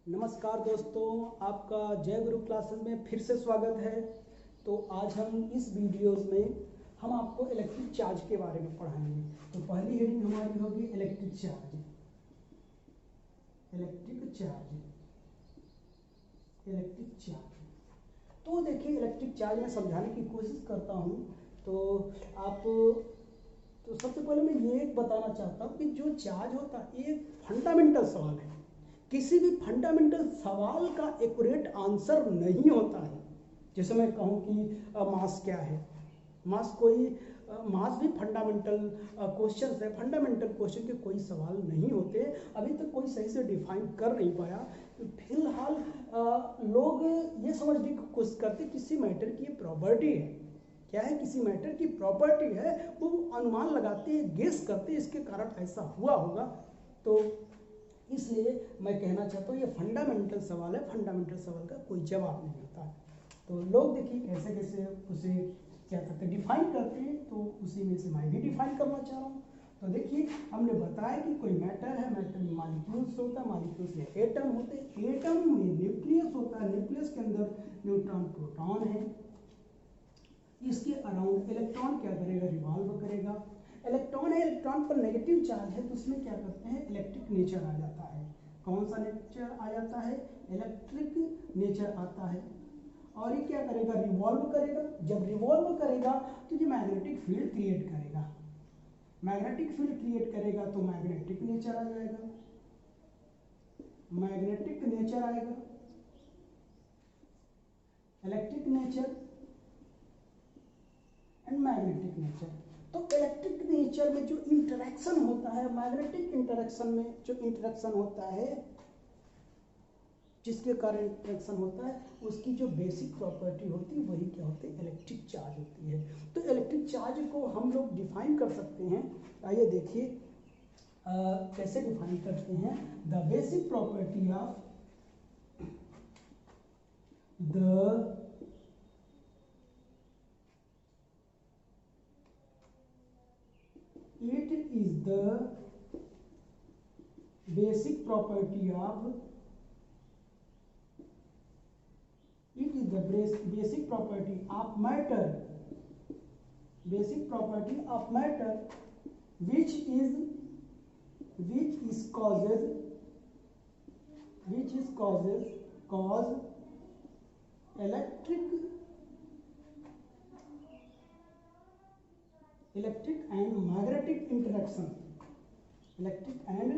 नमस्कार दोस्तों, आपका जय गुरु क्लासेस में फिर से स्वागत है। तो आज हम इस वीडियोस में हम आपको इलेक्ट्रिक चार्ज के बारे में पढ़ाएंगे। तो पहली हेडिंग हमारी होगी electric charge. Electric charge, electric charge. तो देखिए, इलेक्ट्रिक चार्ज में समझाने की कोशिश करता हूँ। तो सबसे पहले मैं ये बताना चाहता हूँ कि जो चार्ज होता है ये एक फंडामेंटल सवाल है। किसी भी फंडामेंटल सवाल का एक्यूरेट आंसर नहीं होता है। जैसे मैं कहूँ कि मास क्या है, मास भी फंडामेंटल क्वेश्चन है। फंडामेंटल क्वेश्चन के कोई सवाल नहीं होते, अभी तक कोई सही से डिफाइन कर नहीं पाया। फिलहाल लोग ये समझने की कोशिश करते किसी मैटर की प्रॉपर्टी है। क्या है? किसी मैटर की प्रॉपर्टी है, वो अनुमान लगाते हैं, गेस करते हैं, इसके कारण ऐसा हुआ होगा। तो इसलिए मैं कहना चाहता हूँ ये फंडामेंटल सवाल है। फंडामेंटल सवाल का कोई जवाब नहीं होता। तो लोग देखिए कैसे कैसे उसे क्या करते हैं, डिफाइन करते हैं। तो उसी में से मैं भी डिफाइन करना चाह रहा हूँ। तो देखिए, हमने बताया कि कोई मैटर है, मैटर में मॉलिक्यूल्स होता है, मॉलिक्यूल्स में एटम होते हैं, एटम में न्यूक्लियस होता है, न्यूक्लियस के अंदर न्यूट्रॉन प्रोटॉन है। इसके अराउंड इलेक्ट्रॉन क्या करेगा? रिवॉल्व करेगा। इलेक्ट्रॉन है, इलेक्ट्रॉन पर नेगेटिव चार्ज है, तो उसमें क्या करते हैं? इलेक्ट्रिक नेचर आ जाता है। कौन सा नेचर आ जाता है? इलेक्ट्रिक नेचर आता है। और ये क्या करेगा? रिवॉल्व करेगा। जब रिवॉल्व करेगा तो ये मैग्नेटिक फील्ड क्रिएट करेगा। मैग्नेटिक फील्ड क्रिएट करेगा तो मैग्नेटिक नेचर आ जाएगा। मैग्नेटिक नेचर आएगा, electric nature and magnetic nature. तो इलेक्ट्रिक नेचर में जो इंटरेक्शन होता है, मैग्नेटिक इंटरेक्शन में जो इंटरेक्शन होता है, जिसके कारण इंटरेक्शन होता है, उसकी जो बेसिक प्रॉपर्टी होती है वही क्या होती है? इलेक्ट्रिक चार्ज होती है। तो इलेक्ट्रिक चार्ज को हम लोग डिफाइन कर सकते हैं। आइए देखिए कैसे डिफाइन करते हैं। The basic property of it is the basic property of matter, basic property of matter which cause electric and magnetic interaction, electric and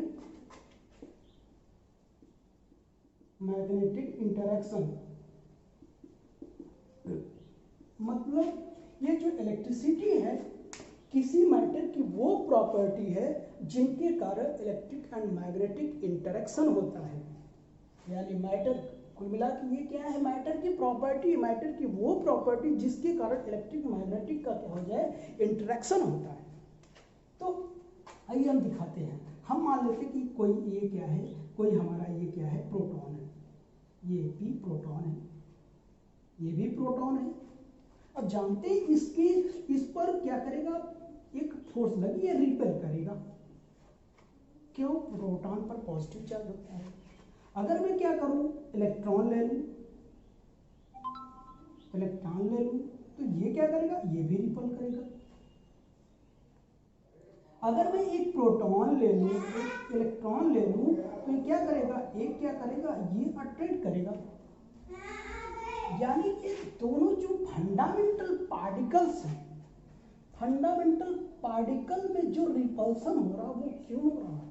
magnetic interaction. मतलब ये जो इलेक्ट्रिसिटी है, किसी मैटर की वो प्रॉपर्टी है जिनके कारण इलेक्ट्रिक एंड मैग्नेटिक इंटरेक्शन होता है। यानी मैटर, कुल मिला के ये क्या है? मैटर की प्रॉपर्टी, मैटर की वो प्रॉपर्टी जिसके कारण इलेक्ट्रिक मैग्नेटिक का क्या हो जाए? इंटरेक्शन होता है। तो आइए हम दिखाते हैं। हम मान लेते हैं कि कोई ये क्या है, कोई हमारा ये क्या है? प्रोटॉन है। ये भी प्रोटॉन है, ये भी प्रोटॉन है। अब जानते हैं इस पर क्या करेगा? एक फोर्स लगी है, रिपेल करेगा। क्यों? प्रोटॉन पर पॉजिटिव चार्ज होता है। अगर मैं क्या करूं? इलेक्ट्रॉन ले लूं, तो ये क्या करेगा? ये भी रिपेल करेगा। अगर मैं एक प्रोटॉन ले लूं, एक इलेक्ट्रॉन ले लूं, तो ये क्या करेगा? एक क्या करेगा? ये अट्रैक्ट करेगा। यानी कि दोनों जो फंडामेंटल पार्टिकल्स हैं, फंडामेंटल पार्टिकल में जो रिपल्सन हो रहा है वो क्यों हो रहा है?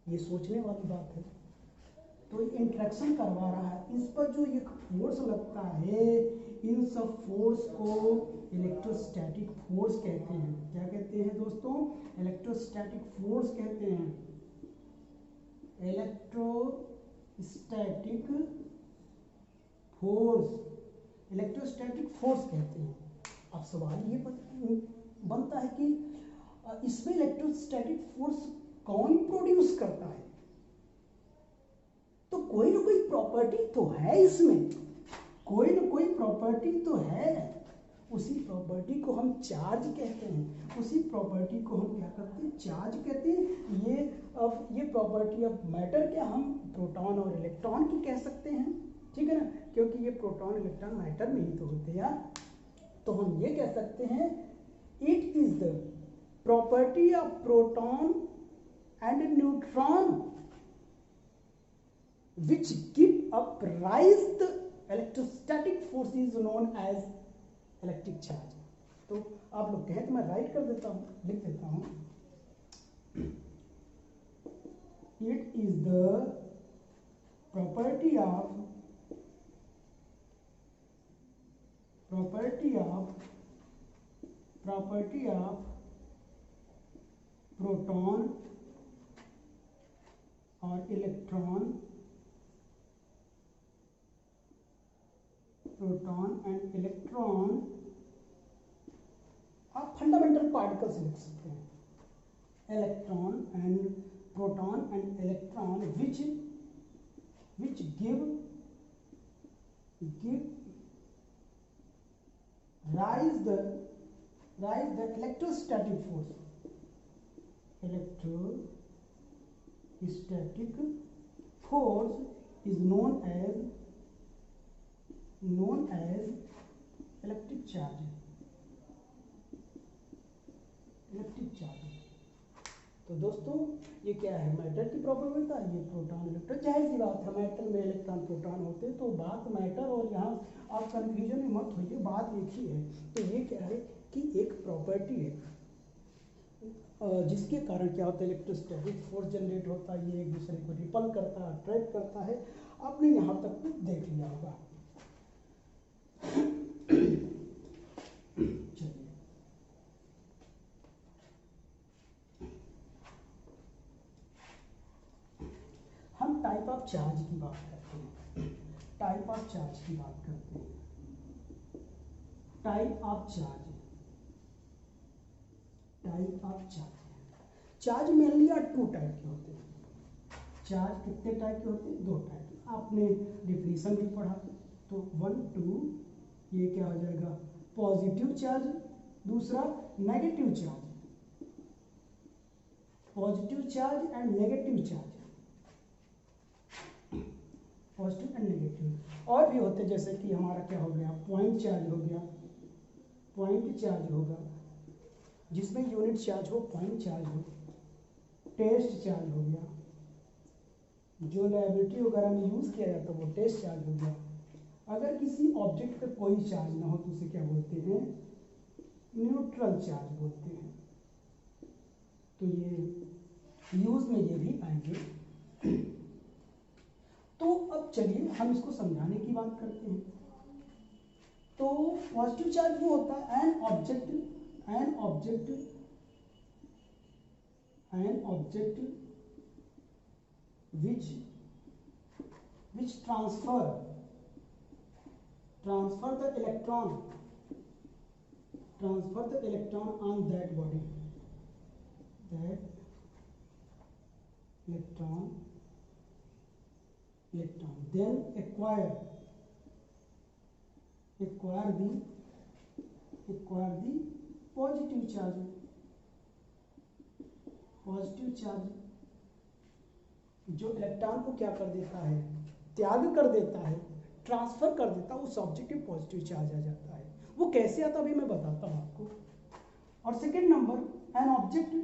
ये सोचने वाली बात है। तो इंटरेक्शन करवा रहा है। इस पर जो एक फोर्स लगता है, इन सब फोर्स को इलेक्ट्रोस्टैटिक फोर्स कहते हैं। क्या कहते हैं दोस्तों? इलेक्ट्रोस्टैटिक फोर्स कहते हैं। इलेक्ट्रोस्टैटिक फोर्स कहते हैं। अब सवाल ये बनता है कि इसमें इलेक्ट्रोस्टैटिक फोर्स कौन प्रोड्यूस करता है? तो कोई ना कोई प्रॉपर्टी तो है इसमें, कोई ना कोई प्रॉपर्टी तो है। उसी प्रॉपर्टी को हम चार्ज कहते हैं, उसी प्रॉपर्टी को हम क्या करते हैं, चार्ज कहते हैं। ये प्रॉपर्टी ऑफ मैटर क्या हम प्रोटॉन और इलेक्ट्रॉन की कह सकते हैं, ठीक है ना, क्योंकि ये प्रोटॉन इलेक्ट्रॉन मैटर में ही तो होते हैं यार। तो हम ये कह सकते हैं it is the property of proton and neutron which give up rise the electrostatic force is known as electric charge। तो आप लोग कहें तो मैं राइट कर देता हूं, लिख देता हूं, it is the property of proton और इलेक्ट्रॉन, प्रोटॉन एंड इलेक्ट्रॉन, आप फंडामेंटल पार्टिकल्स लिख सकते हैं, electron and proton and electron which give rise the electrostatic force is known as electric charge। तो दोस्तों ये क्या है, मैटर की प्रॉपर्टी है, ये प्रोटॉन इलेक्ट्रॉन, जाहिर सी बात है मैटर में इलेक्ट्रॉन प्रोटॉन होते हैं, तो बात मैटर और यहाँ आप कंफ्यूजन में मत होइए, बात एक ही है। तो ये क्या है कि एक प्रॉपर्टी है जिसके कारण क्या होता है, इलेक्ट्रोस्टैटिक फोर्स जनरेट होता है, ये एक दूसरे को रिपल करता है, अट्रैक्ट करता है। आपने यहाँ तक तो देख लिया होगा। चलिए हम टाइप ऑफ चार्ज की बात करते हैं, टाइप ऑफ चार्ज की बात करते हैं। Type of charge mainly two type के होते हैं। चार्ज कितने टाइप के होते हैं, दो टाइप के। आपने डिफिनीशन भी पढ़ा, तो 1 2, ये क्या हो जाएगा, पॉजिटिव चार्ज, दूसरा negative charge, positive charge and negative charge, positive and negative. और भी होते जैसे कि हमारा क्या हो गया, पॉइंट चार्ज हो गया, पॉइंट चार्ज होगा जिसमें यूनिट चार्ज हो, पॉइंट चार्ज हो, टेस्ट चार्ज हो गया, जो लैबोरेटरी वगैरह में यूज किया जाता है वो टेस्ट चार्ज हो गया। अगर किसी ऑब्जेक्ट पे कोई चार्ज ना हो तो उसे क्या बोलते हैं, न्यूट्रल चार्ज बोलते हैं। तो ये यूज में ये भी आएंगे। तो अब चलिए हम इसको समझाने की बात करते हैं। तो पॉजिटिव चार्ज वो होता है an object which transfer the electron on that body, electron then acquire the positive charge जो इलेक्ट्रॉन को क्या कर देता है, त्याग कर देता है, ट्रांसफर कर देता है, उस ऑब्जेक्ट में पॉजिटिव चार्ज आ जाता है। वो कैसे आता है अभी मैं बताता हूं आपको। और second number, an object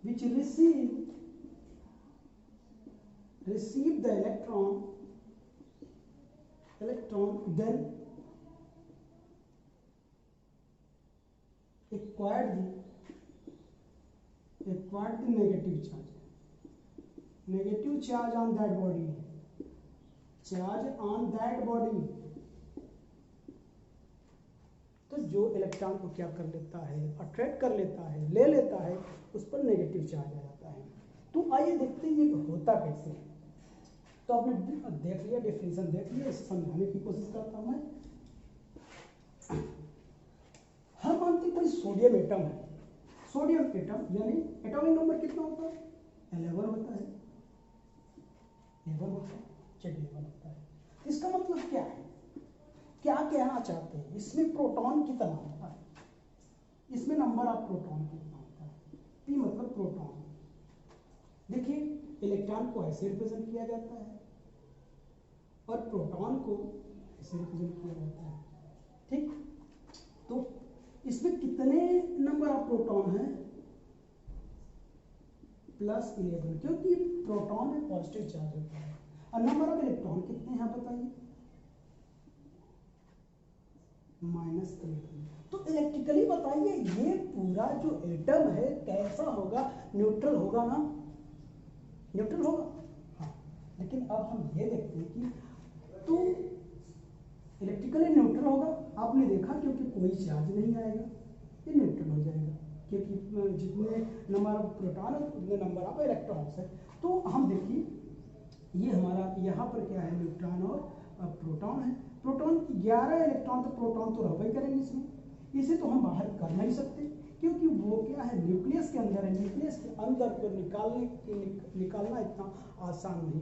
which receive the electron then acquired the negative charge on that body, तो जो इलेक्ट्रॉन को क्या कर लेता है, अट्रैक्ट कर लेता है, ले लेता है, उस पर नेगेटिव चार्ज आ जाता है। तो आइए देखते हैं ये होता कैसे है। तो आपने देख लिया, डेफिनेशन देख लिया, इसे समझाने की कोशिश करता हूं मैं। हम मानते कोई सोडियम एटम है, सोडियम एटम यानी एटॉमिक नंबर कितना होता है, 11 होता है, 11 होता है, चलिए 11 होता है। इसका मतलब क्या है, क्या कहना चाहते हैं, इसमें प्रोटॉन कितना होता है, इसमें नंबर ऑफ प्रोटॉन कितना होता है, पी मतलब प्रोटॉन। देखिए इलेक्ट्रॉन को ऐसे रिप्रेजेंट किया जाता है और प्रोटॉन को ऐसे रिप्रेजेंट किया जाता है, ठीक। तो इसमें कितने नंबर ऑफ प्रोटॉन हैं, +11, क्योंकि प्रोटॉन में पॉजिटिव चार्ज होता है। और नंबर ऑफ इलेक्ट्रॉन कितने हैं बताइए, -11। तो इलेक्ट्रिकली बताइए ये पूरा जो एटम है कैसा होगा, न्यूट्रल होगा ना, न्यूट्रल होगा। हाँ, लेकिन अब हम ये देखते हैं कि तो इलेक्ट्रिकली न्यूट्रल होगा, आपने देखा क्योंकि कोई चार्ज नहीं आएगा, ये न्यूट्रल हो जाएगा, क्योंकि जितने नंबर ऑफ प्रोटॉन है उतने नंबर ऑफ इलेक्ट्रॉन्स है। तो हम देखिए ये हमारा यहाँ पर क्या है, न्यूट्रॉन और प्रोटॉन है। प्रोटॉन 11 इलेक्ट्रॉन, तो प्रोटॉन तो रहबे करेंगे इसमें, इसे तो हम बाहर कर नहीं सकते क्योंकि वो क्या है, न्यूक्लियस के अंदर है। न्यूक्लियस के अंदर को निकालना इतना आसान नहीं,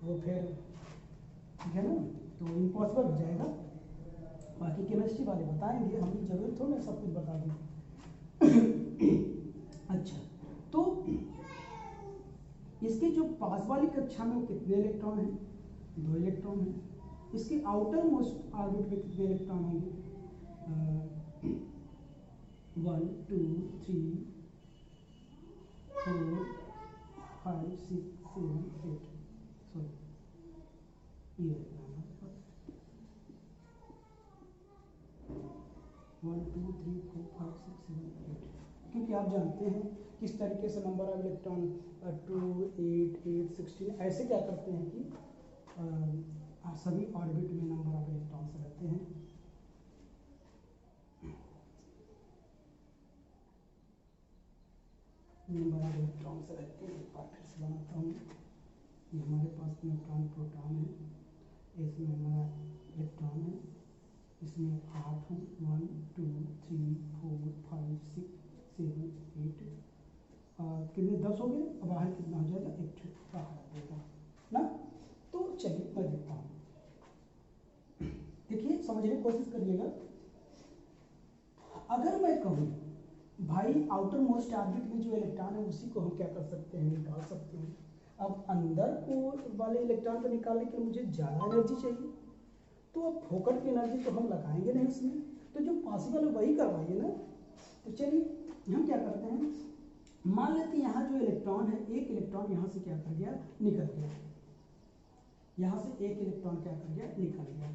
वो फिर ठीक है ना, तो इम्पॉसिबल हो जाएगा। बाकी केमिस्ट्री वाले बताएंगे, हम जरूर थोड़ा सब कुछ बता देंगे। अच्छा, तो इसके जो पास वाली कक्षा में वो कितने इलेक्ट्रॉन हैं, 2 इलेक्ट्रॉन हैं। इसके आउटर मोस्ट ऑर्बिट में कितने इलेक्ट्रॉन होंगे, 1 2 3 4 5 6 7 8, सॉरी ये 1 2 3 4 5 6 7 8, क्योंकि आप जानते हैं किस तरीके से नंबर ऑफ इलेक्ट्रॉन 2 8 8 16 ऐसे क्या करते हैं कि सभी ऑर्बिट में नंबर ऑफ इलेक्ट्रॉन्स रहते हैं। नंबर ऑफ इलेक्ट्रॉन्स रहते हैं, एक बार फिर से बनाता हूँ। ये हमारे पास न्यूट्रॉन प्रोटॉन है, इसमें हमारा इलेक्ट्रॉन है, इसमें 8 हैं, 1 2 3 4 5 6 7 8, कितने 10 हो गए, अब बाहर कितना हो जाएगा, 1 बाहर आ जाएगा ना। तो चलिए मैं देखता हूँ, देखिए समझने की कोशिश करिएगा। अगर मैं कहूँ भाई आउटर मोस्ट ऑर्बिट में जो इलेक्ट्रॉन है उसी को हम क्या कर सकते हैं, निकाल सकते हैं। अब अंदर को वाले इलेक्ट्रॉन को निकालने के लिए मुझे ज़्यादा एनर्जी चाहिए, तो अब फोकट की एनर्जी तो हम लगाएंगे नहीं उसमें, तो जो पॉसिबल है वही करवाइए ना। तो चलिए हम क्या करते हैं, मान लेते हैं यहाँ जो इलेक्ट्रॉन है, एक इलेक्ट्रॉन यहाँ से क्या कर गया, निकल गया, यहाँ से एक इलेक्ट्रॉन क्या कर गया, निकल गया।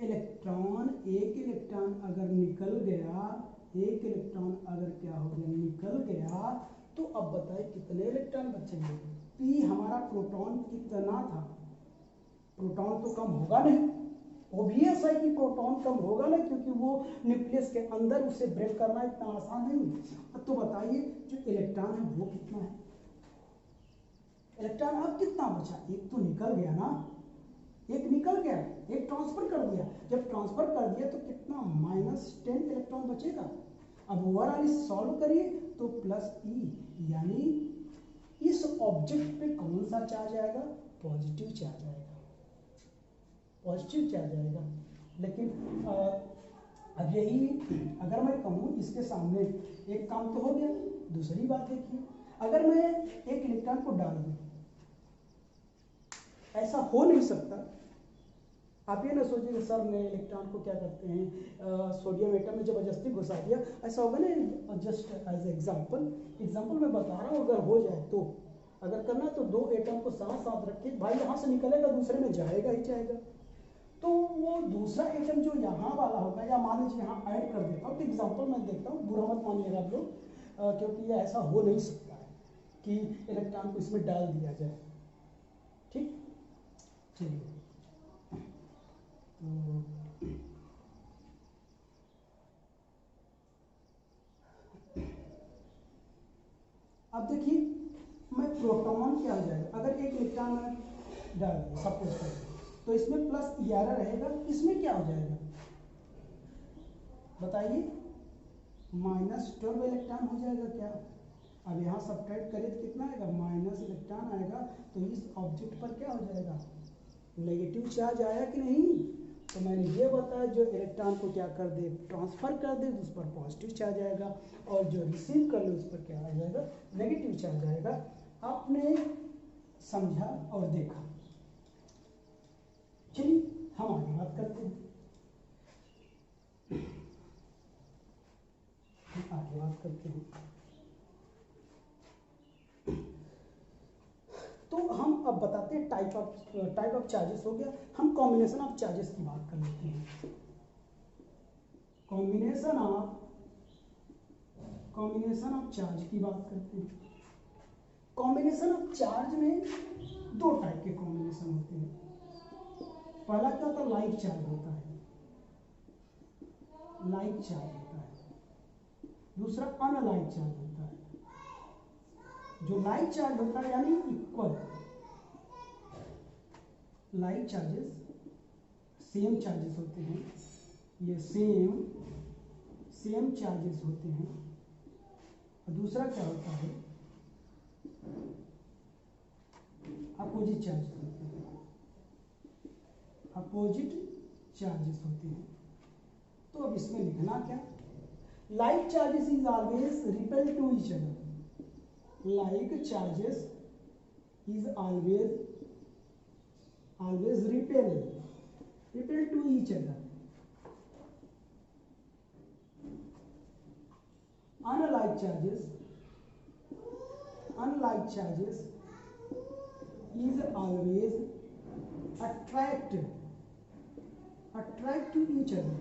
एक इलेक्ट्रॉन अगर निकल गया, एक इलेक्ट्रॉन अगर क्या हो गया, निकल गया, तो अब बताइए कितने इलेक्ट्रॉन बचेंगे। पी हमारा प्रोटॉन कितना था, प्रोटॉन तो कम होगा नहीं, ऑब्वियस है कि प्रोटॉन कम होगा ना, क्योंकि वो न्यूक्लियस के अंदर उसे ब्रेक करना इतना आसान नहीं। तो बताइए जो इलेक्ट्रॉन है वो कितना है, इलेक्ट्रॉन अब कितना बचा, एक तो निकल गया ना, एक निकल गया, एक ट्रांसफर कर दिया। जब ट्रांसफर कर दिया तो कितना, -10 इलेक्ट्रॉन बचेगा। अब ओवरऑल सॉल्व करिए तो +E, यानी इस ऑब्जेक्ट पे कौन सा चार्ज आएगा, पॉजिटिव चार्ज आएगा, पॉजिटिव चार्ज आएगा। लेकिन अब यही अगर मैं कहूँ इसके सामने, एक काम तो हो गया। दूसरी बात देखिए, अगर मैं एक इलेक्ट्रॉन को डाल दूँ, ऐसा हो नहीं सकता। आप ये ना सोचिए कि सर ने इलेक्ट्रॉन को क्या करते हैं, सोडियम एटम में जबरदस्ती घुसा दिया, ऐसा होगा ना। जस्ट एज एग्जांपल मैं बता रहा हूँ, अगर हो जाए तो, अगर करना तो 2 एटम को साथ साथ रखिए, भाई यहाँ से निकलेगा दूसरे में जाएगा ही जाएगा, तो वो दूसरा एटम जो यहाँ वाला होगा, या मान लीजिए यहाँ ऐड कर देता हूँ, तो एग्जाम्पल मैं देखता हूँ, बुरा मत मानिएगा आप लोग, क्योंकि ये ऐसा हो नहीं सकता है कि इलेक्ट्रॉन को इसमें डाल दिया जाए। ठीक, चलिए अब देखिए मैं प्रोटॉन क्या हो जाएगा, अगर एक इलेक्ट्रॉन में डाल दिया सपोज कर, तो इसमें +11 रहेगा, इसमें क्या हो जाएगा बताइए, -12 इलेक्ट्रॉन हो जाएगा क्या। अब यहाँ सब्ट्रैक्ट करें तो कितना आएगा, माइनस इलेक्ट्रॉन आएगा, तो इस ऑब्जेक्ट पर क्या हो जाएगा, नेगेटिव चार्ज आया कि नहीं। तो मैंने ये ये बताया जो इलेक्ट्रॉन को क्या कर दे, ट्रांसफर कर दे, उस पर पॉजिटिव चार्ज आएगा, और जो रिसीव कर ले उस पर क्या आ जाएगा, नेगेटिव चार्ज आएगा। आपने समझा और देखा। चलिए हम आगे बात करते हैं, आगे बात करते हैं। तो हम अब बताते हैं टाइप ऑफ चार्जेस हो गया, हम कॉम्बिनेशन ऑफ चार्जेस की बात कर लेते हैं। कॉम्बिनेशन ऑफ चार्ज की बात करते हैं। कॉम्बिनेशन ऑफ चार्ज में दो टाइप के कॉम्बिनेशन होते हैं। पहला क्या होता है, लाइक चार्ज होता है, लाइक चार्ज होता है। दूसरा अनलाइक चार्ज होता है। जो लाइक चार्ज होता है यानी equal, like charges same charges होते हैं, ये सेम चार्जेस होते हैं। और दूसरा क्या होता है, अपोजिट चार्जेस होते हैं, अपोजिट चार्जेस होते हैं। तो अब इसमें लिखना क्या, like charges is always repel to each other, like charges is always repel to each other. Unlike charges is always attract to each other.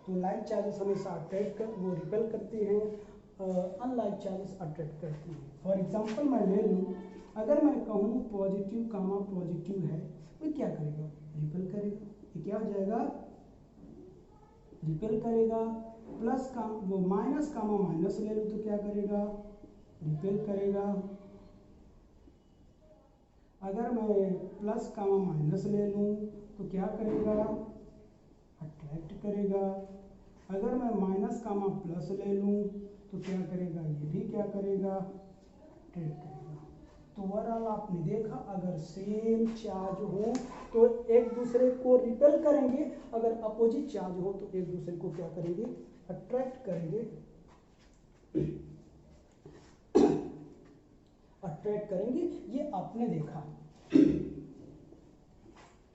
तो लाइक चार्जेस हमेशा अट्रैक्ट कर, वो रिपेल करती हैं, अनलाइक चार्जेस अट्रैक्ट करती हैं। For example मैं ले लूँ, अगर मैं कहूँ पॉजिटिव कामा पॉजिटिव है, वो क्या करेगा, रिपेल करेगा। ये क्या हो जाएगा, रिपेल करेगा। प्लस का वो माइनस कामा माइनस ले लूँ तो क्या करेगा, रिपेल करेगा। अगर मैं प्लस कामा माइनस ले लूँ तो क्या करेगा, अट्रैक्ट करेगा। अगर मैं माइनस कामा प्लस ले लूँ तो क्या करेगा, ये भी क्या करेगा, अट्रैक्ट करेगा। तो ओवरऑल आपने देखा, अगर सेम चार्ज हो तो एक दूसरे को रिपेल करेंगे, अगर अपोजिट चार्ज हो तो एक दूसरे को क्या करेंगे, अट्रैक्ट करेंगे, अट्रैक्ट करेंगे। ये आपने देखा।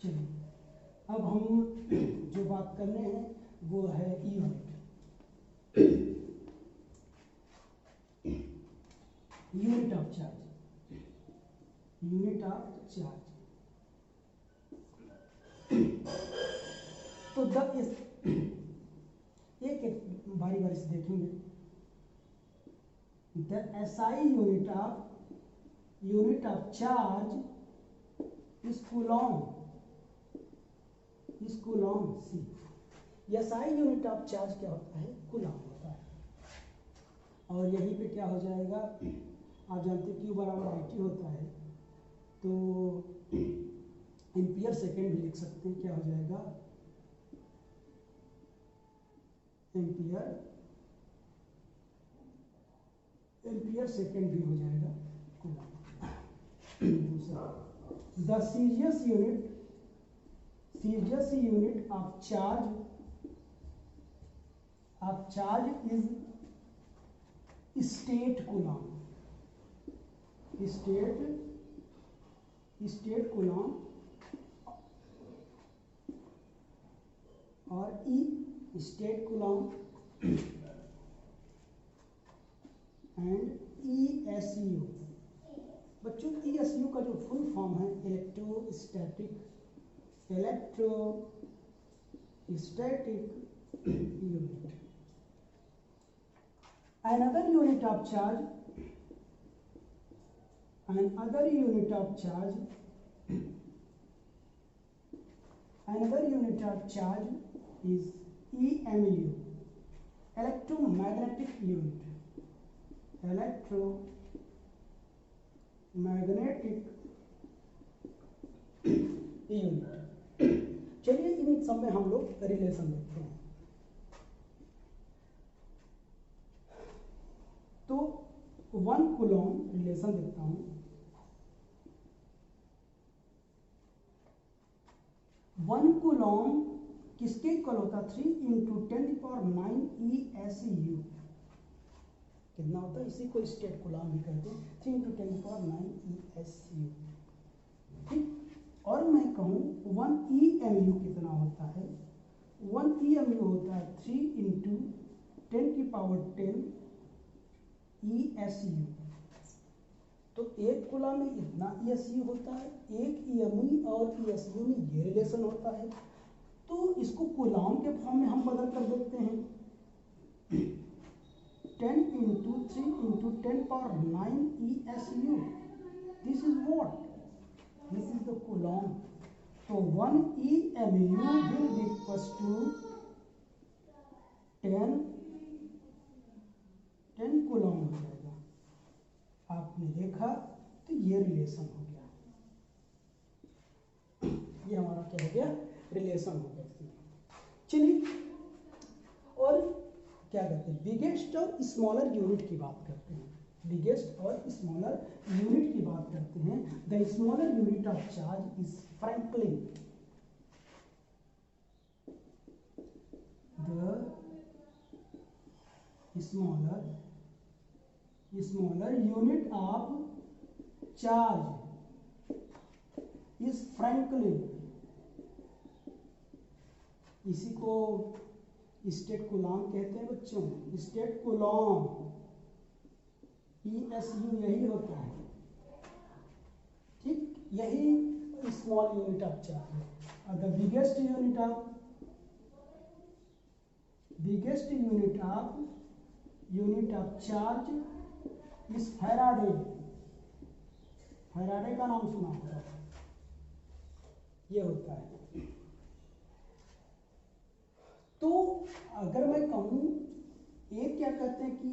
चलिए अब हम जो बात करने हैं वो है unit, unit of charge, unit of charge. तो एक बारी बारी से देखेंगे। The SI unit of charge is coulomb, is coulomb C. SI unit of charge क्या होता है, कूलॉम होता है। और यहीं पे क्या हो जाएगा, आप जानते हैं Q बराबर IT होता है, तो एम्पियर सेकेंड भी लिख सकते हैं। क्या हो जाएगा, एम्पियर सेकेंड भी हो जाएगा कूलॉम। दूसरा, the serious unit of charge is state Coulomb, state Coulomb, और ई स्टेट कूलॉम एंड ESU। बच्चों ESU का जो फुल फॉर्म है electrostatic unit. Another unit of charge is EMU, electromagnetic unit, चलिए इन सब में हम लोग रिलेशन देखते हैं। तो 1 कूलॉम रिलेशन देखता हूं। 1 कूलॉम किसके इक्वल होता है? 3 इंटू 10⁹ ESU। कितना होता है? इसी को स्टेट कूलॉम भी कहते हैं। 3 इंटू 10⁹ ESU। ठीक। और मैं कहूँ 1 EMU कितना होता है? 1 EMU होता है 3 इंटू 10⁻10 ESU। तो एक कूलॉम में इतना ESU होता है, एक EMU और ESU में ये रिलेशन होता है। तो इसको कूलॉम के फॉर्म में हम बदल कर देखते हैं। 10 into 3 into 10⁹ ESU। This is what? This is the coulomb. तो 1 EMU will be equals to 10 coulomb हो जाएगा। आपने देखा तो ये रिलेशन हो गया, ये हमारा क्या हो गया? रिलेशन हो गया। चलिए और क्या करते हैं? बिगेस्ट और स्मॉलर यूनिट की बात करते हैं। बिगेस्ट और स्मॉलर यूनिट की बात करते हैं। The smaller unit of charge is Franklin. The smaller unit of charge is Franklin. इसी को स्टेट कूलॉम कहते हैं बच्चों। स्टेट कूलॉम ESU यही होता है। ठीक, यही small unit of charge. The biggest unit of charge is Faraday. Faraday का नाम सुना होगा, ये होता है। तो अगर मैं कहूँ एक क्या कहते हैं कि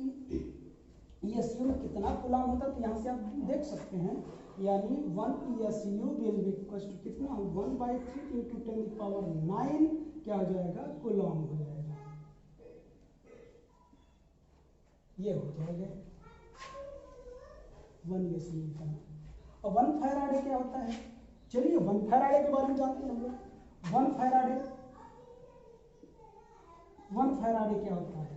ESU में कितना कूलॉम होता है, तो यहाँ से आप देख सकते हैं। यानी 1 ESU will be equals to कितना? 1/3 इंटू 10⁹ क्या हो जाएगा? कूलॉम हो जाएगा। ये हो जाएगा 1 ESU का। और 1 फैराडे क्या होता है? चलिए 1 फैराडे के बारे में जानते हैं हम लोग। 1 फैराडे क्या होता है?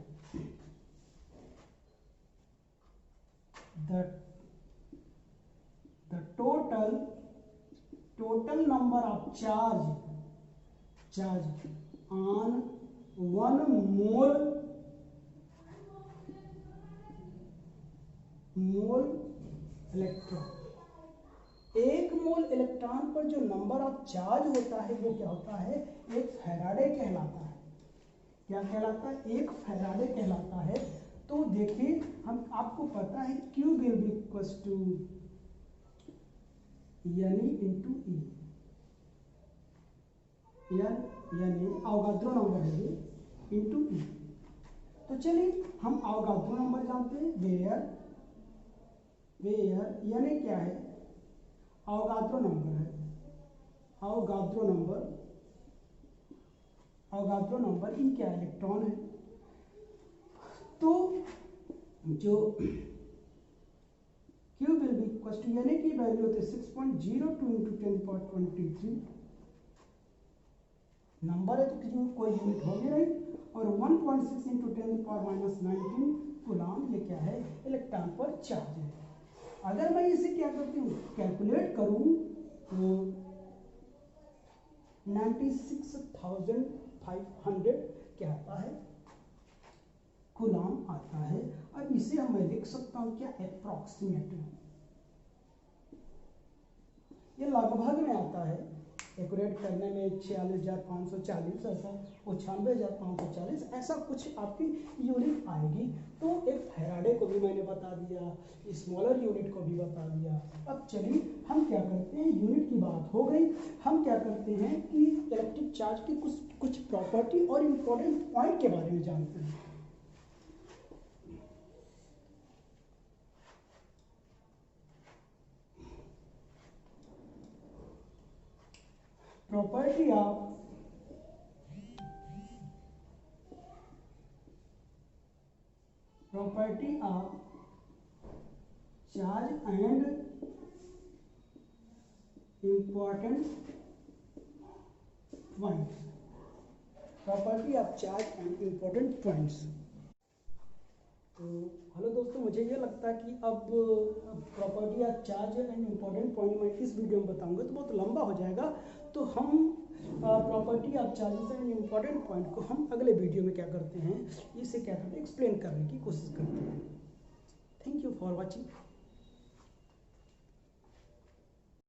the total number of charge on 1 mole electron. एक मोल इलेक्ट्रॉन पर जो नंबर ऑफ चार्ज होता है वो क्या होता है? एक फैराडे कहलाता है। क्या कहलाता है? एक फैराडे कहलाता है। तो देखिए हम आपको पता है Q will be equals to यानी इंटू E। यानी अवगाद्रो नंबर है ये, इंटू E। तो चलिए हम अवगाद्रो नंबर जानते हैं। वेयर यानी क्या है? अवगाद्रो नंबर है। अवगाद्रो नंबर E क्या है? इलेक्ट्रॉन है। तो जो Q will be equal to यानी कि वैल्यू होती है 6.02 इंटू 10⁻23। नंबर है तो किसी कोई यूनिट होगी नहीं। और 1.6 इंटू 10⁻−19 कूलॉम ये क्या है? इलेक्ट्रॉन पर चार्ज है। अगर मैं इसे क्या करती हूँ? कैलकुलेट करूँ तो 96,500 क्या आता है? कूलॉम आता है। अब इसे हम मैं लिख सकता हूँ क्या? अप्रॉक्सीमेटली। ये लगभग में आता है। एक्यूरेट करने में 46,540 ऐसा, 96,540 ऐसा कुछ आपकी यूनिट आएगी। तो एक फैराडे को भी मैंने बता दिया, स्मॉलर यूनिट को भी बता दिया। अब चलिए हम क्या करते हैं? यूनिट की बात हो गई, हम क्या करते हैं कि इलेक्ट्रिक चार्ज की कुछ प्रॉपर्टी और इम्पोर्टेंट पॉइंट के बारे में जानते हैं। property of charge and important points, property of charge and important points. तो हेलो दोस्तों, मुझे ये लगता है कि अब property of charge and important point मैं इस वीडियो में बताऊंगा तो बहुत लंबा हो जाएगा, तो हम property of charges and important point को हम अगले वीडियो में क्या करते हैं, इसे क्या करते हैं, एक्सप्लेन करने की कोशिश करते हैं। Thank you for watching.